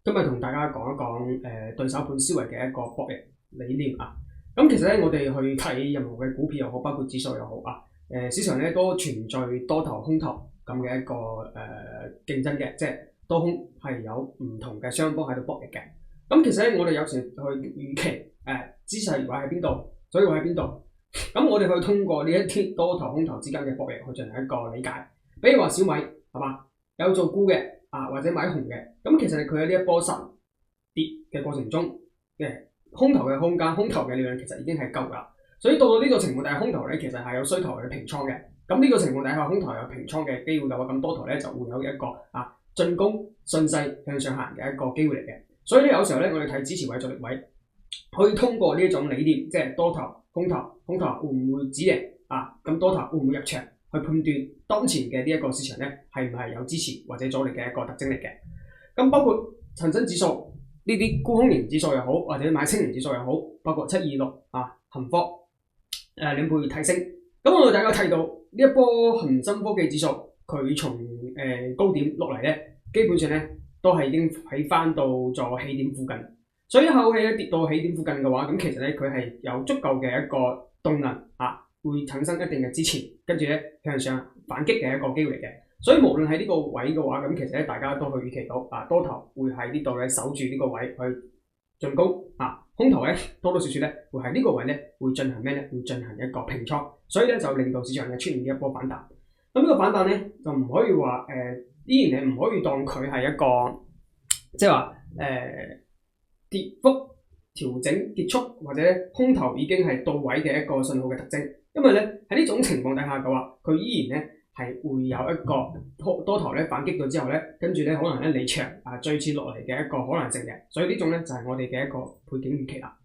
今日同大家講一講對手盤思維嘅一個博弈理念啊。咁其實咧，我哋去睇任何嘅股票又好，包括指數又好啊，市場咧都存在多頭空頭咁嘅一個競爭嘅，即係多空係有唔同嘅雙方喺度博弈嘅。咁其實咧，我哋有時去預期姿勢位喺邊度，所以位喺邊度。咁我哋去通過呢一啲多頭空頭之間嘅博弈去進行一個理解。比如話小米係嘛，有做沽嘅或者買紅嘅，咁其實佢喺呢一波殺跌嘅過程中嘅空頭嘅空間、空頭嘅利潤其實已經係夠㗎。所以到呢個情況底下，空頭咧其實係有需求去平倉嘅。咁呢個情況底下，空頭有平倉嘅機會嘅話，咁多頭咧就會有一個進攻順勢向上行嘅一個機會嚟嘅。所以咧有時候咧，我哋睇支持位、阻力位，可以通過呢一種理念，即係多頭、空頭會唔會止盈咁多頭會唔會入場，去判斷當前嘅呢一個市場咧係唔係有支持或者阻力嘅一個特徵嚟嘅。咁包括恒生指數呢啲沽空型指數又好，或者買清型指數又好，包括726恒科2倍提升。咁我哋大家睇到呢一波恒生科技指數，佢從高點落嚟咧，基本上咧都係已經喺翻到咗起點附近。所以一口氣咧跌到起點附近嘅話，咁其實咧佢係有足夠嘅一個動能會產生一定嘅支持，跟住咧向上反擊嘅一個機會嚟嘅。所以無論喺呢個位嘅話，咁其實咧大家都去預期到多頭會喺呢度咧守住呢個位去進攻空頭咧多少咧會喺呢個位咧會進行咩咧？會進行一個平倉，所以咧就令到市場咧出現呢一波反彈。咁呢個反彈咧就唔可以話依然係唔可以當佢係一個即係話跌幅調整結束，或者空頭已經係到位嘅一個信號嘅特徵。因為咧喺呢種情況底下嘅話，佢依然咧係會有一個多頭咧反擊咗之後咧，跟住咧可能咧離場最次落嚟嘅一個可能性嘅。所以呢種咧就係我哋嘅一個背景預期啦。